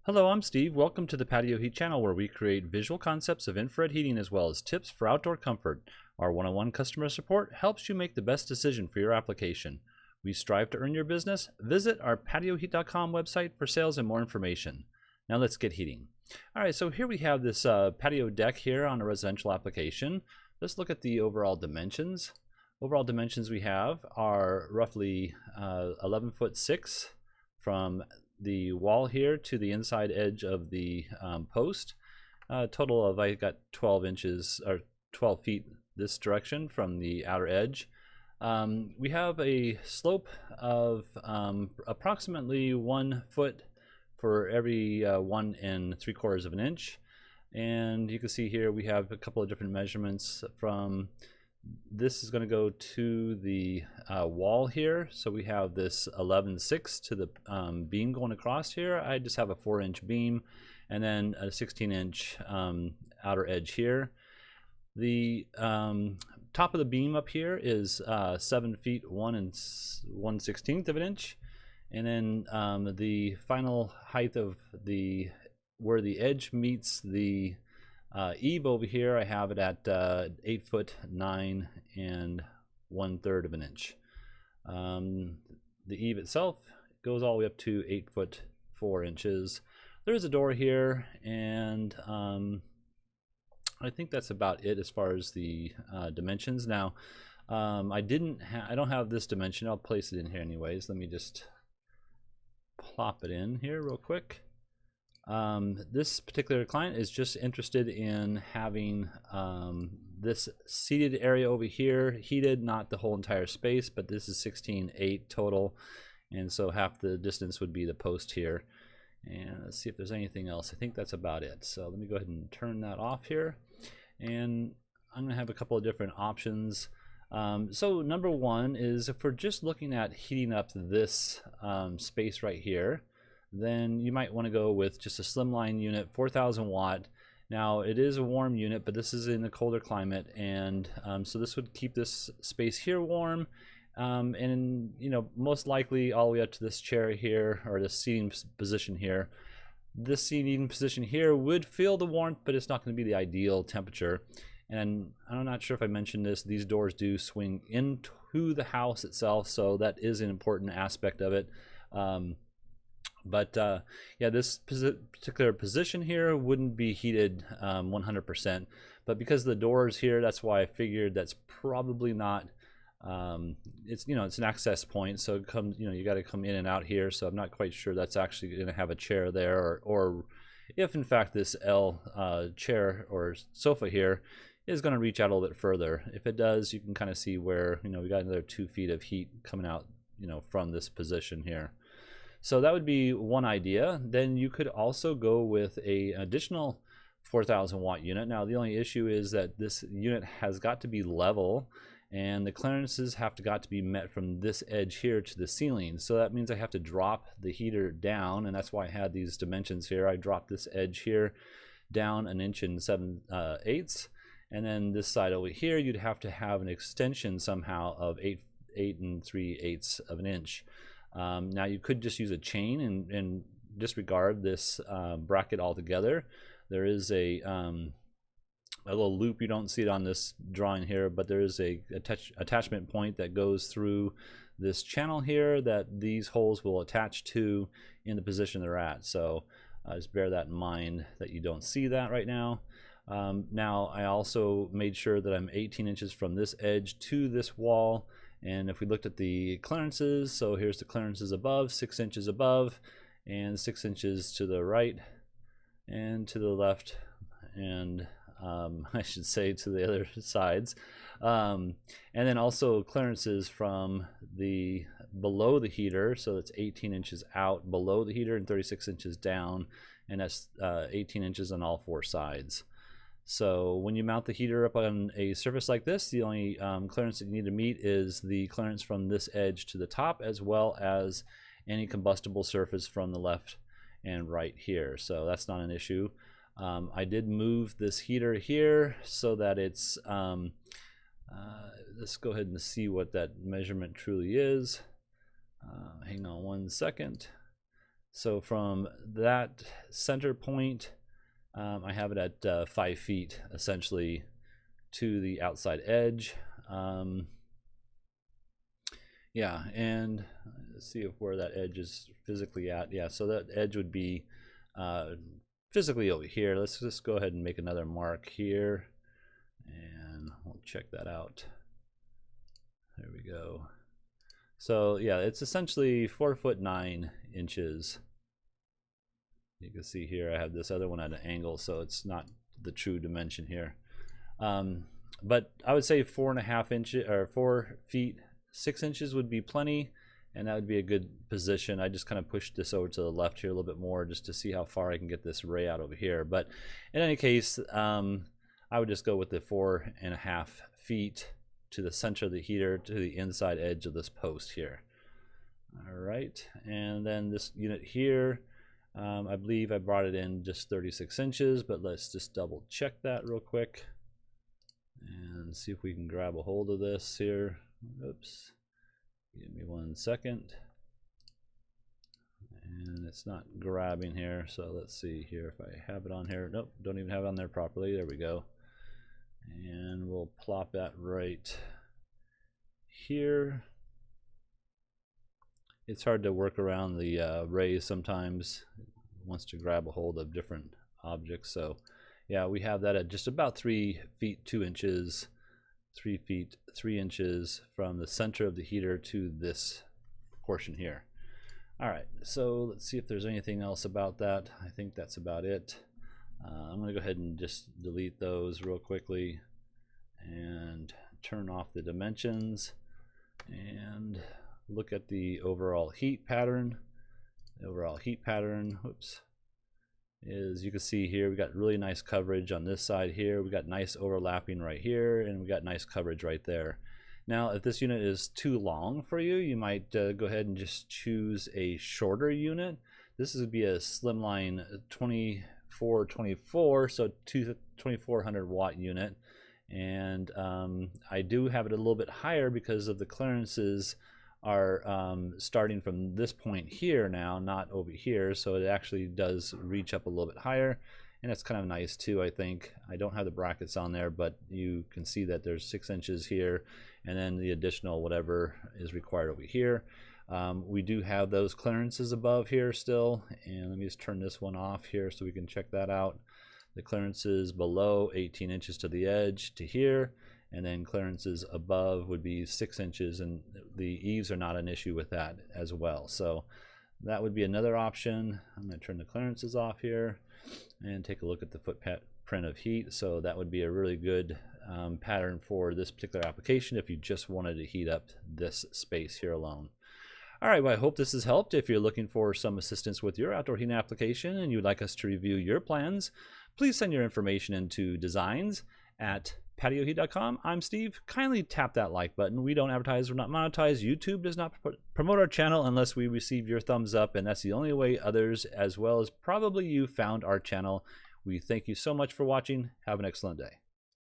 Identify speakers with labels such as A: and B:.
A: Hello, I'm Steve. Welcome to the Patio Heat channel where we create visual concepts of infrared heating as well as tips for outdoor comfort. Our one-on-one customer support helps you make the best decision for your application. We strive to earn your business. Visit our patioheat.com website for sales and more information. Now let's get heating. All right, so here we have this patio deck here on a residential application. Let's look at the overall dimensions. Overall dimensions we have are roughly 11'6" from the wall here to the inside edge of the post. Total of, I got 12 inches or 12 feet this direction from the outer edge. We have a slope of approximately 1 foot for every 1 3/4 of an inch. And you can see here we have a couple of different measurements from this is going to go to the wall here. So we have this 11'6" to the beam going across here. I just have a 4-inch beam and then a 16-inch outer edge here. The top of the beam up here is 7 feet 1 1/16 of an inch. And then the final height of where the edge meets the eave over here, I have it at 8'9" and 1/3 of an inch. The eave itself goes all the way up to 8'4" inches. There's a door here, and I think that's about it as far as the dimensions. Now, I don't have this dimension. I'll place it in here anyways. Let me just plop it in here real quick. This particular client is just interested in having this seated area over here heated, not the whole entire space, but this is 16.8 total, and so half the distance would be the post here. And let's see if there's anything else. I think that's about it. So let me go ahead and turn that off here, and I'm gonna have a couple of different options. So number one is if we're just looking at heating up this space right here, then you might want to go with just a Slimline unit, 4,000 watt. Now it is a warm unit, but this is in a colder climate, and so this would keep this space here warm, and most likely all the way up to this chair here, or the seating position here. This seating position here would feel the warmth, but it's not going to be the ideal temperature. And I'm not sure if I mentioned this, these doors do swing into the house itself, so that is an important aspect of it. Yeah, this particular position here wouldn't be heated 100%, but because the doors here, that's why I figured that's probably not. It's it's an access point, so it comes, you got to come in and out here. So I'm not quite sure that's actually going to have a chair there, or if in fact this L chair or sofa here is going to reach out a little bit further. If it does, you can kind of see where we got another 2 feet of heat coming out from this position here. So that would be one idea. Then you could also go with an additional 4,000 watt unit. Now the only issue is that this unit has got to be level, and the clearances have got to be met from this edge here to the ceiling. So that means I have to drop the heater down, and that's why I had these dimensions here. I dropped this edge here down 1 inch and 7/8, and then this side over here you'd have to have an extension somehow of 8 3/8 of an inch. Now you could just use a chain and disregard this bracket altogether. There is a little loop. You don't see it on this drawing here, but there is a attachment point that goes through this channel here that these holes will attach to in the position they're at. So just bear that in mind that you don't see that right now. Now I also made sure that I'm 18 inches from this edge to this wall. And if we looked at the clearances, so here's the clearances above, 6 inches above, and 6 inches to the right and to the left, and I should say to the other sides. And then also clearances from the below the heater, so that's 18 inches out below the heater and 36 inches down, and that's 18 inches on all 4 sides. So when you mount the heater up on a surface like this, the only clearance that you need to meet is the clearance from this edge to the top, as well as any combustible surface from the left and right here. So that's not an issue. I did move this heater here so that it's, let's go ahead and see what that measurement truly is. Hang on 1 second. So from that center point, I have it at 5 feet essentially to the outside edge. Yeah, and let's see where that edge is physically at. Yeah, so that edge would be physically over here. Let's just go ahead and make another mark here, and we'll check that out. There we go. So yeah, it's essentially 4'9" You can see here I have this other one at an angle, so it's not the true dimension here. But I would say 4.5 inches or 4 feet 6 inches would be plenty, and that would be a good position. I just kind of pushed this over to the left here a little bit more just to see how far I can get this ray out over here. But in any case, I would just go with the 4.5 feet to the center of the heater to the inside edge of this post here. All right, and then this unit here, I believe I brought it in just 36 inches, but let's just double check that real quick and see if we can grab a hold of this here. Oops, give me 1 second. And it's not grabbing here, so let's see here if I have it on here. Nope, don't even have it on there properly. There we go. And we'll plop that right here. It's hard to work around the rays sometimes. It wants to grab a hold of different objects. So yeah, we have that at just about 3 feet 2 inches, 3 feet 3 inches from the center of the heater to this portion here. All right, so let's see if there's anything else about that. I think that's about it. I'm going to go ahead and just delete those real quickly and turn off the dimensions and look at the overall heat pattern. The overall heat pattern, whoops, is you can see here we got really nice coverage on this side here. We got nice overlapping right here, and we got nice coverage right there. Now, if this unit is too long for you, you might go ahead and just choose a shorter unit. This would be a Slimline 2424, so 2400 watt unit. And I do have it a little bit higher because of the clearances are starting from this point here now, not over here, so it actually does reach up a little bit higher, and it's kind of nice too. I think I don't have the brackets on there, but you can see that there's 6 inches here, and then the additional whatever is required over here. We do have those clearances above here still, and let me just turn this one off here so we can check that out. The clearances below 18 inches to the edge to here, and then clearances above would be 6 inches, and the eaves are not an issue with that as well. So that would be another option. I'm going to turn the clearances off here and take a look at the footprint of heat. So that would be a really good pattern for this particular application if you just wanted to heat up this space here alone. All right, well, I hope this has helped. If you're looking for some assistance with your outdoor heating application and you'd like us to review your plans, please send your information into designs@patioheat.com. I'm Steve. Kindly tap that like button. We don't advertise, we're not monetized. YouTube does not promote our channel unless we receive your thumbs up, and that's the only way others, as well as probably you, found our channel. We thank you so much for watching. Have an excellent day.